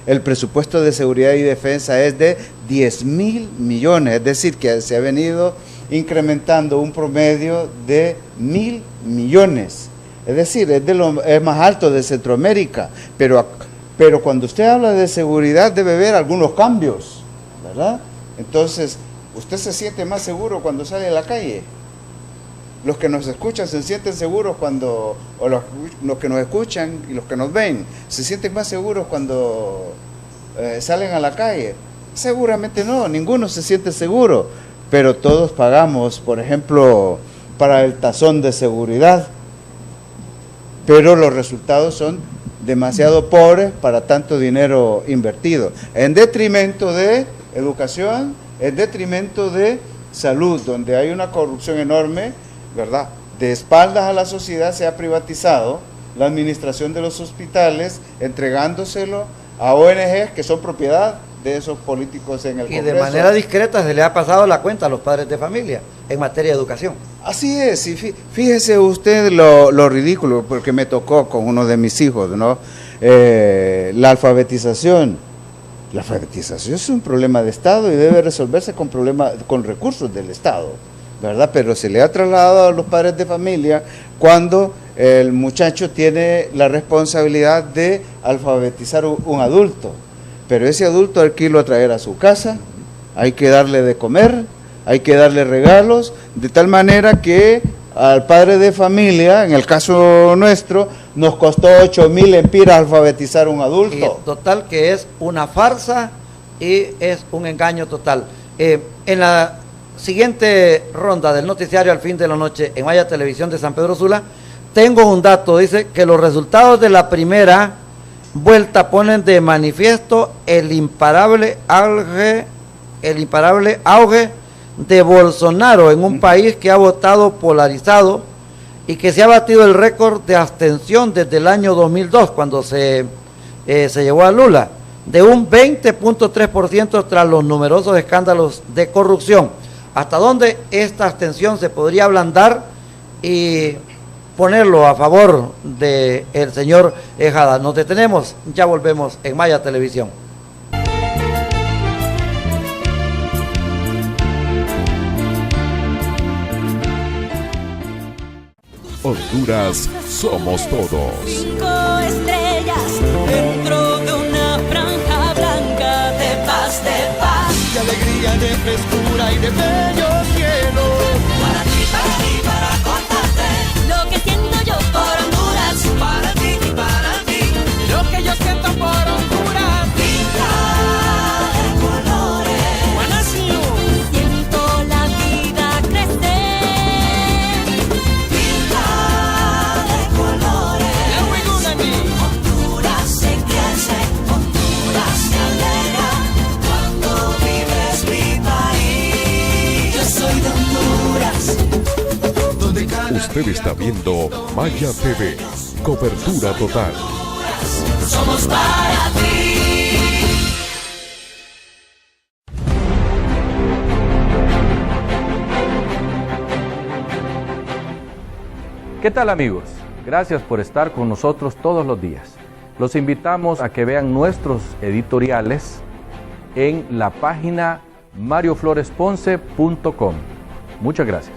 el presupuesto de seguridad y defensa es de 10.000 millones, es decir, que se ha venido incrementando un promedio de 1.000 millones. Es decir, es más alto de Centroamérica, pero cuando usted habla de seguridad debe haber algunos cambios, ¿verdad? Entonces, usted se siente más seguro cuando sale a la calle. Los que nos escuchan se sienten seguros cuando, o los que nos escuchan y los que nos ven, se sienten más seguros cuando salen a la calle. Seguramente no, ninguno se siente seguro, pero todos pagamos, por ejemplo, para el tazón de seguridad, pero los resultados son demasiado pobres para tanto dinero invertido, en detrimento de educación, en detrimento de salud, donde hay una corrupción enorme, ¿verdad? De espaldas a la sociedad se ha privatizado la administración de los hospitales, entregándoselo a ONGs que son propiedad de esos políticos en el Congreso. Y de manera discreta se le ha pasado la cuenta a los padres de familia en materia de educación. Así es, y fíjese usted lo ridículo, porque me tocó con uno de mis hijos, ¿no? La alfabetización. La alfabetización es un problema de Estado y debe resolverse con recursos del Estado, ¿verdad? Pero se le ha trasladado a los padres de familia cuando el muchacho tiene la responsabilidad de alfabetizar un adulto. Pero ese adulto hay que irlo a traer a su casa, hay que darle de comer, hay que darle regalos, de tal manera que al padre de familia, en el caso nuestro, nos costó 8.000 lempiras alfabetizar un adulto. Y total que es una farsa y es un engaño total. En la siguiente ronda del noticiario Al Fin de la Noche en Maya Televisión de San Pedro Sula, tengo un dato, dice que los resultados de la primera vuelta ponen de manifiesto el imparable auge de Bolsonaro en un país que ha votado polarizado y que se ha batido el récord de abstención desde el año 2002, cuando se llevó a Lula, de un 20.3% tras los numerosos escándalos de corrupción. ¿Hasta dónde esta abstención se podría ablandar y ponerlo a favor del señor Ejada? Nos detenemos, ya volvemos en Maya Televisión. Honduras somos todos. 5 estrellas dentro de una franja blanca de paz, de alegría, de frescura y de bello cielo. Para ti, para contarte lo que siento yo por Honduras. Para ti y para ti, lo que yo siento por Honduras. Pinta de colores, Guanacio. Siento la vida crecer. Pinta de colores, Honduras se crece, Honduras se alegra cuando vives mi país. Yo soy de Honduras. Donde cada Usted está viendo Maya TV, cobertura total. somos para ti. ¿Qué tal, amigos? Gracias por estar con nosotros todos los días. Los invitamos a que vean nuestros editoriales en la página mariofloresponce.com. Muchas gracias.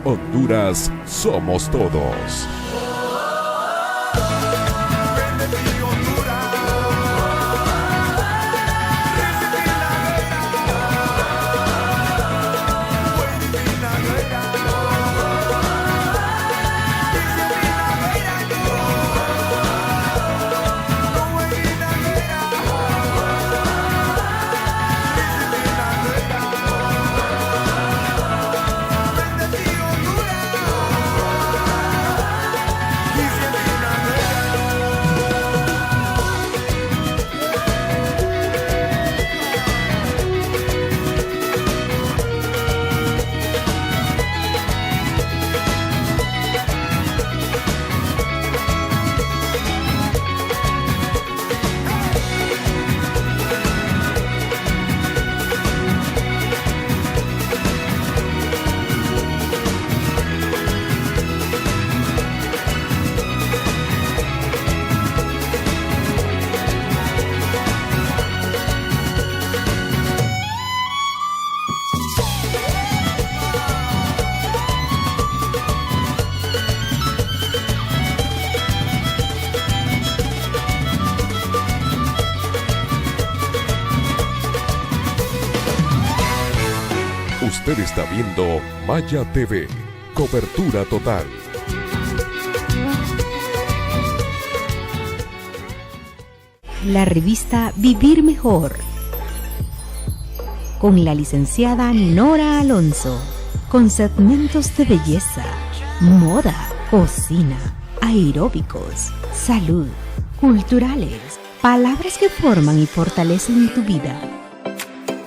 Honduras somos todos. Usted está viendo Maya TV, cobertura total. La revista Vivir Mejor, con la licenciada Ninora Alonso, con segmentos de belleza, moda, cocina, aeróbicos, salud, culturales, palabras que forman y fortalecen tu vida.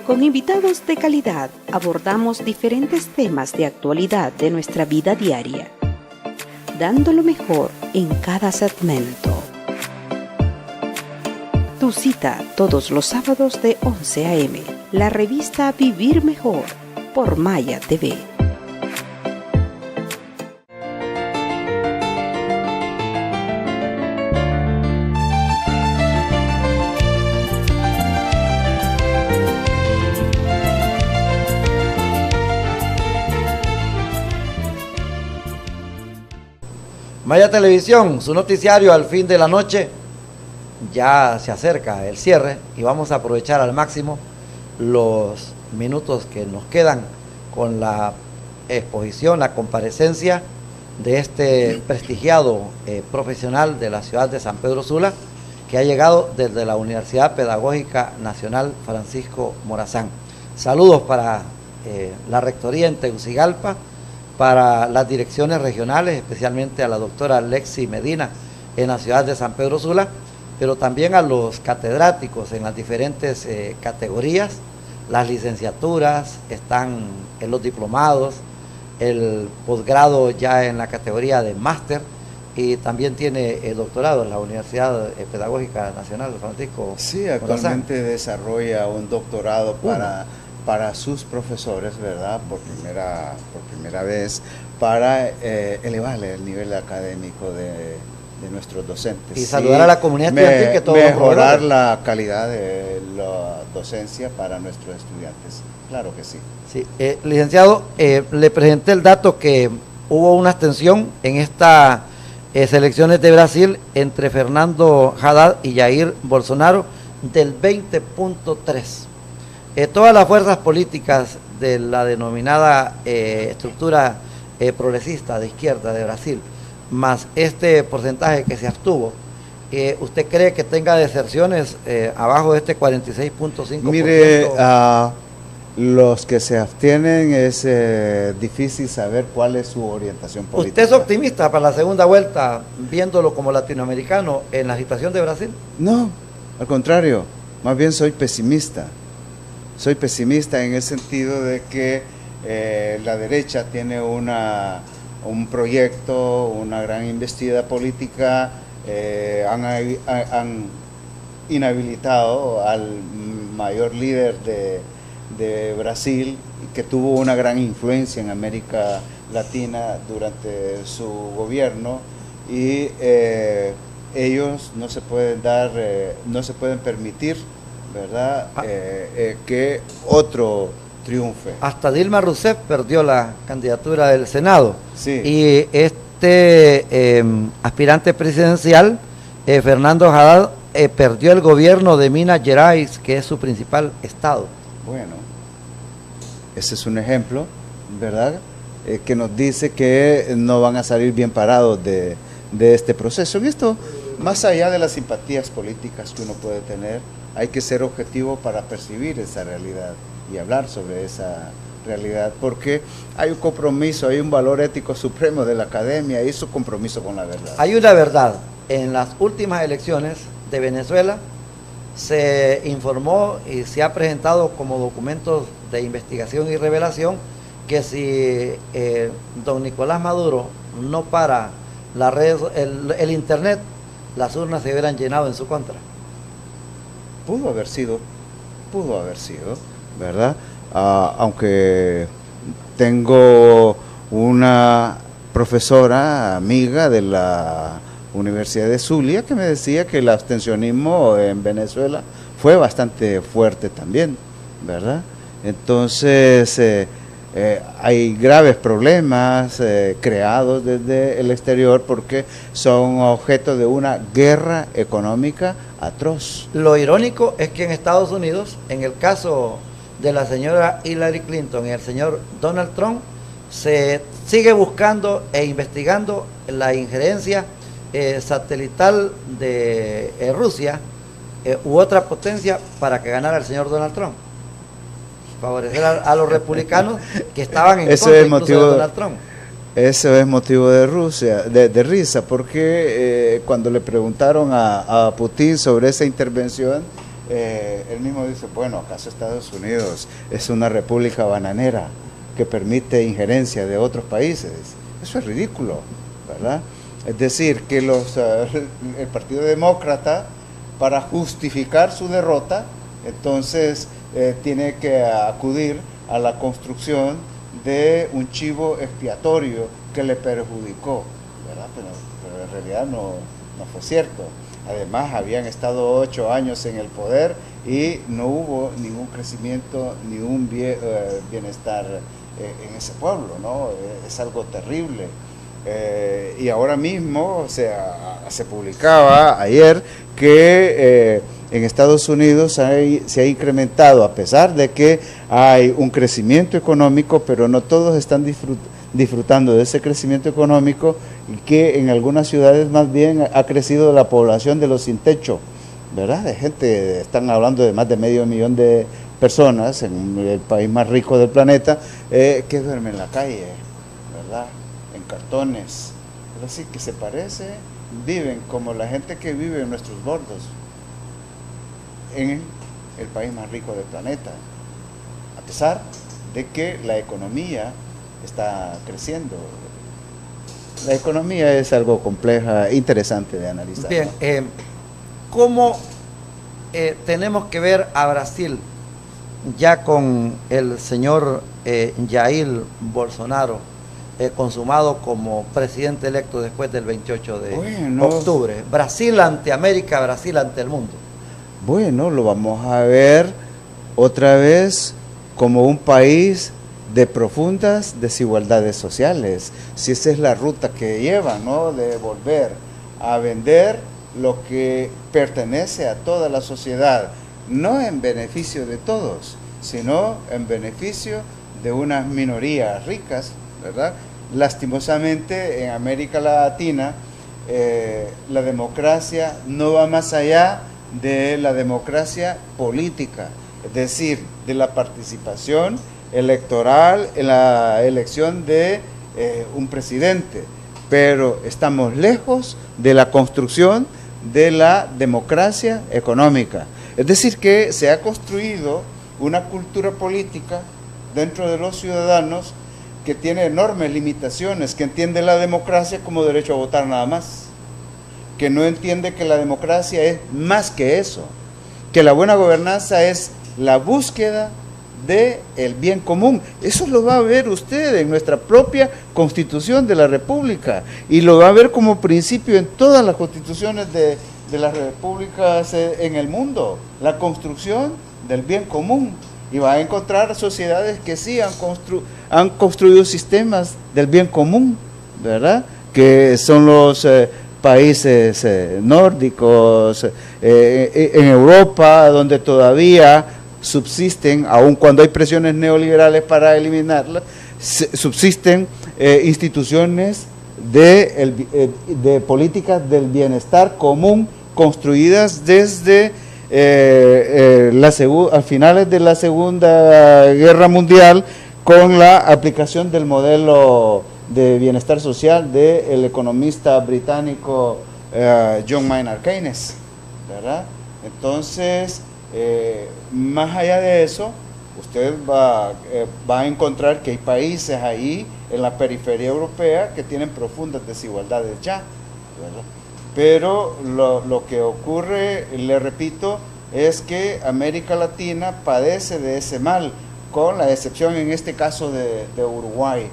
Con invitados de calidad abordamos diferentes temas de actualidad de nuestra vida diaria, dando lo mejor en cada segmento. Tu cita todos los sábados de 11 a.m. La revista Vivir Mejor por Maya TV. Maya Televisión, su noticiario al fin de la noche. Ya se acerca el cierre y vamos a aprovechar al máximo los minutos que nos quedan con la exposición, la comparecencia de este prestigiado profesional de la ciudad de San Pedro Sula, que ha llegado desde la Universidad Pedagógica Nacional Francisco Morazán. Saludos para la Rectoría en Tegucigalpa, para las direcciones regionales, especialmente a la doctora Lexi Medina en la ciudad de San Pedro Sula, pero también a los catedráticos en las diferentes categorías, las licenciaturas, están en los diplomados, el posgrado ya en la categoría de máster, y también tiene el doctorado en la Universidad Pedagógica Nacional de Francisco. Sí, actualmente Morazán. Desarrolla un doctorado para sus profesores, ¿verdad? Por primera vez, para elevarle el nivel académico nuestros docentes. Y saludar a la comunidad estudiantil que todos mejorar la calidad de la docencia para nuestros estudiantes. Claro que sí. Sí, licenciado, le presenté el dato que hubo una abstención en estas elecciones de Brasil entre Fernando Haddad y Jair Bolsonaro del 20.3%. Todas las fuerzas políticas de la denominada estructura progresista de izquierda de Brasil, más este porcentaje que se abstuvo, ¿usted cree que tenga deserciones abajo de este 46.5%? Mire, los que se abstienen es difícil saber cuál es su orientación política. ¿Usted es optimista para la segunda vuelta, viéndolo como latinoamericano, en la situación de Brasil? No, al contrario, más bien soy pesimista. Soy pesimista en el sentido de que la derecha tiene un proyecto, una gran investida política, han inhabilitado al mayor líder de Brasil, que tuvo una gran influencia en América Latina durante su gobierno, y ellos no se pueden no se pueden permitir, ¿verdad?, que otro triunfe. Hasta Dilma Rousseff perdió la candidatura del Senado. Sí. Y este aspirante presidencial, Fernando Haddad, perdió el gobierno de Minas Gerais, que es su principal estado. Bueno, ese es un ejemplo, ¿verdad?, que nos dice que no van a salir bien parados de este proceso. En esto, más allá de las simpatías políticas que uno puede tener, hay que ser objetivo para percibir esa realidad y hablar sobre esa realidad, porque hay un compromiso, hay un valor ético supremo de la academia y su compromiso con la verdad. Hay una verdad. En las últimas elecciones de Venezuela se informó y se ha presentado como documentos de investigación y revelación que si don Nicolás Maduro no para las redes, el internet, las urnas se hubieran llenado en su contra. Pudo haber sido, ¿verdad? Aunque tengo una profesora amiga de la Universidad de Zulia que me decía que el abstencionismo en Venezuela fue bastante fuerte también, ¿verdad? Entonces hay graves problemas creados desde el exterior porque son objeto de una guerra económica atroz. Lo irónico es que en Estados Unidos, en el caso de la señora Hillary Clinton y el señor Donald Trump, se sigue buscando e investigando la injerencia satelital de Rusia u otra potencia para que ganara el señor Donald Trump, favorecer a los republicanos que estaban en contra incluso de Donald Trump. Eso es motivo de risa, porque cuando le preguntaron a Putin sobre esa intervención, él mismo dice, bueno, ¿acaso Estados Unidos es una república bananera que permite injerencia de otros países? Eso es ridículo, ¿verdad? Es decir, que el Partido Demócrata, para justificar su derrota, entonces tiene que acudir a la construcción de un chivo expiatorio que le perjudicó, ¿verdad? Pero en realidad no fue cierto. Además, habían estado 8 años en el poder y no hubo ningún crecimiento, ni un bienestar en ese pueblo, ¿no? Es algo terrible. Y ahora mismo se publicaba ayer que en Estados Unidos se ha incrementado, a pesar de que hay un crecimiento económico, pero no todos están disfrutando de ese crecimiento económico, y que en algunas ciudades más bien ha crecido la población de los sin techo, ¿verdad? De gente, están hablando de más de 500,000 de personas en el país más rico del planeta, que duermen en la calle, ¿verdad?, en cartones, pero sí que se parece, viven como la gente que vive en nuestros bordos, en el país más rico del planeta, a pesar de que la economía está creciendo. La economía es algo compleja, interesante de analizar. Bien, ¿cómo tenemos que ver a Brasil ya con el señor Jair Bolsonaro consumado como presidente electo después del 28 de Bueno. octubre. Brasil ante América, Brasil ante el mundo. Bueno, lo vamos a ver otra vez como un país de profundas desigualdades sociales. Si esa es la ruta que lleva, ¿no? De volver a vender lo que pertenece a toda la sociedad, no en beneficio de todos, sino en beneficio de unas minorías ricas, ¿verdad? Lastimosamente en América Latina la democracia no va más allá de la democracia política, es decir, de la participación electoral en la elección de un presidente, pero estamos lejos de la construcción de la democracia económica. Es decir, que se ha construido una cultura política dentro de los ciudadanos que tiene enormes limitaciones, que entiende la democracia como derecho a votar nada más, que no entiende que la democracia es más que eso, que la buena gobernanza es la búsqueda del bien común. Eso lo va a ver usted en nuestra propia Constitución de la República y lo va a ver como principio en todas las constituciones de las repúblicas en el mundo, la construcción del bien común. Y va a encontrar sociedades que sí han construido sistemas del bien común, ¿verdad? Que son los países nórdicos, en Europa, donde todavía subsisten, aun cuando hay presiones neoliberales para eliminarlas, subsisten instituciones de políticas del bienestar común construidas desde a finales de la Segunda Guerra Mundial, con la aplicación del modelo de bienestar social del economista británico John Maynard Keynes, ¿verdad? Entonces, más allá de eso, usted va a encontrar que hay países ahí en la periferia europea que tienen profundas desigualdades ya, ¿verdad? Pero lo que ocurre, le repito, es que América Latina padece de ese mal, con la excepción en este caso de Uruguay.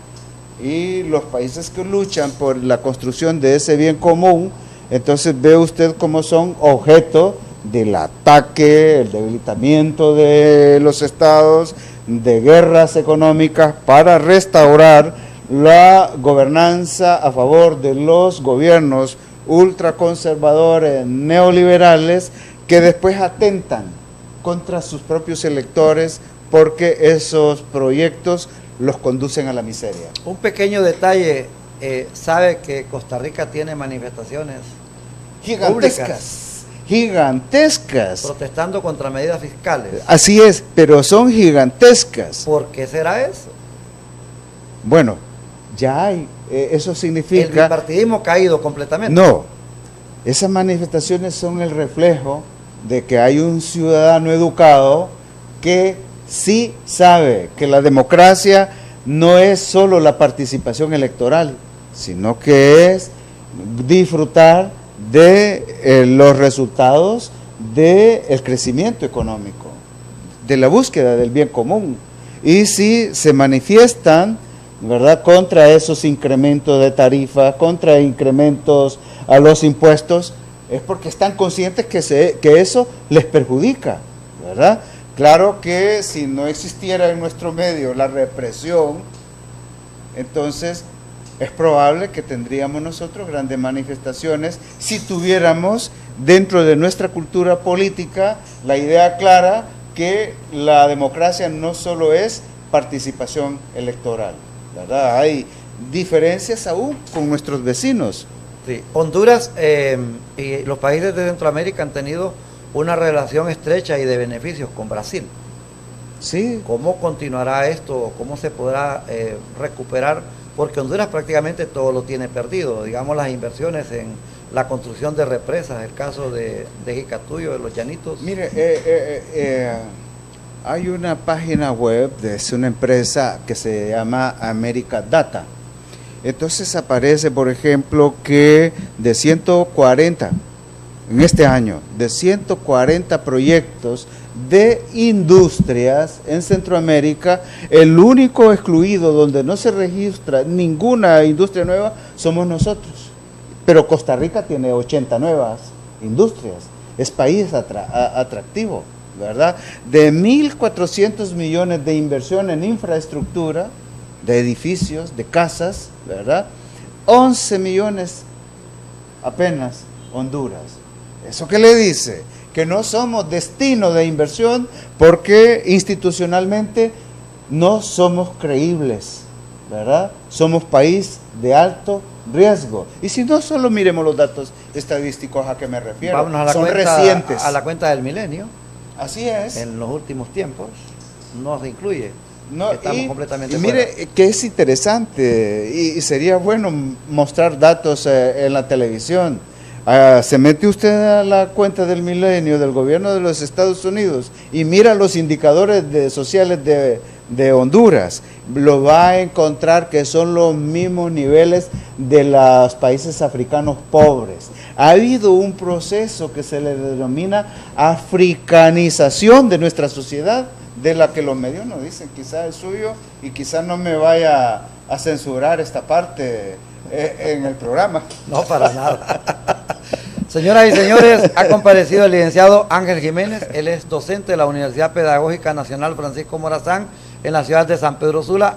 Y los países que luchan por la construcción de ese bien común, entonces ve usted cómo son objeto del ataque, el debilitamiento de los estados, de guerras económicas para restaurar la gobernanza a favor de los gobiernos ultraconservadores, neoliberales, que después atentan contra sus propios electores porque esos proyectos los conducen a la miseria. Un pequeño detalle, sabe que Costa Rica tiene manifestaciones gigantescas, protestando contra medidas fiscales. Así es, pero son gigantescas. ¿Por qué será eso? Bueno, ya hay, eso significa... El bipartidismo caído completamente. No, esas manifestaciones son el reflejo de que hay un ciudadano educado que sí sabe que la democracia no es solo la participación electoral, sino que es disfrutar de los resultados del crecimiento económico, de la búsqueda del bien común. Y si se manifiestan, ¿verdad?, contra esos incrementos de tarifa, contra incrementos a los impuestos, es porque están conscientes que eso les perjudica, ¿verdad? Claro que si no existiera en nuestro medio la represión, entonces es probable que tendríamos nosotros grandes manifestaciones si tuviéramos dentro de nuestra cultura política la idea clara que la democracia no solo es participación electoral, ¿verdad? Hay diferencias aún con nuestros vecinos. Sí. Honduras y los países de Centroamérica han tenido una relación estrecha y de beneficios con Brasil. Sí. ¿Cómo continuará esto? ¿Cómo se podrá recuperar? Porque Honduras prácticamente todo lo tiene perdido. Digamos, las inversiones en la construcción de represas, el caso de Jicatuyo, de los Llanitos. Mire, hay una página web de una empresa que se llama America Data. Entonces aparece, por ejemplo, que de 140 en este año, de 140 proyectos de industrias en Centroamérica. El único excluido donde no se registra ninguna industria nueva somos nosotros. Pero Costa Rica tiene 80 nuevas industrias. Es país atractivo, ¿verdad? De 1.400 millones de inversión en infraestructura, de edificios, de casas, ¿verdad? 11 millones apenas Honduras. ¿Eso qué le dice? Que no somos destino de inversión porque institucionalmente no somos creíbles, ¿verdad? Somos país de alto riesgo. Y si no, solo miremos los datos estadísticos a que me refiero. Vámonos a la son cuenta, recientes. a la cuenta del milenio. Así es. En los últimos tiempos no se incluye. No, estamos completamente y fuera. mire que es interesante y sería bueno mostrar datos en la televisión. Se mete usted a la cuenta del milenio del gobierno de los Estados Unidos y mira los indicadores sociales de Honduras, lo va a encontrar que son los mismos niveles de los países africanos pobres. Ha habido un proceso que se le denomina africanización de nuestra sociedad, de la que los medios nos dicen, quizás es suyo y quizás no me vaya a censurar esta parte en el programa. No, para nada. Señoras y señores, ha comparecido el licenciado Ángel Jiménez. Él es docente de la Universidad Pedagógica Nacional Francisco Morazán en la ciudad de San Pedro Sula,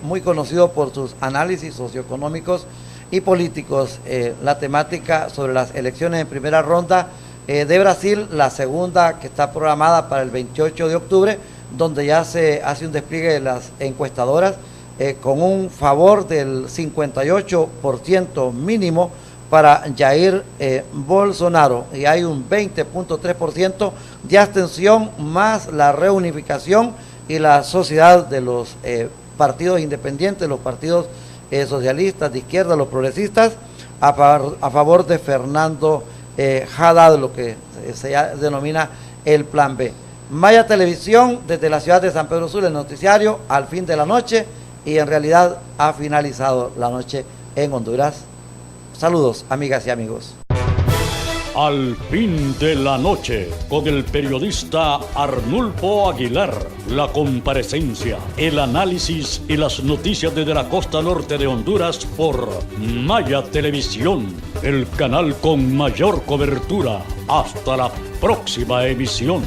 muy conocido por sus análisis socioeconómicos y políticos. La temática sobre las elecciones en primera ronda de Brasil, la segunda que está programada para el 28 de octubre, donde ya se hace un despliegue de las encuestadoras con un favor del 58% mínimo para Jair Bolsonaro, y hay un 20.3% de abstención, más la reunificación y la sociedad de los partidos independientes, los partidos socialistas de izquierda, los progresistas, a favor de Fernando Haddad, lo que se denomina el Plan B. Maya Televisión, desde la ciudad de San Pedro Sula, el noticiario al fin de la noche, y en realidad ha finalizado la noche en Honduras. Saludos, amigas y amigos. Al fin de la noche, con el periodista Arnulfo Aguilar, la comparecencia, el análisis y las noticias desde la costa norte de Honduras por Maya Televisión, el canal con mayor cobertura. Hasta la próxima emisión.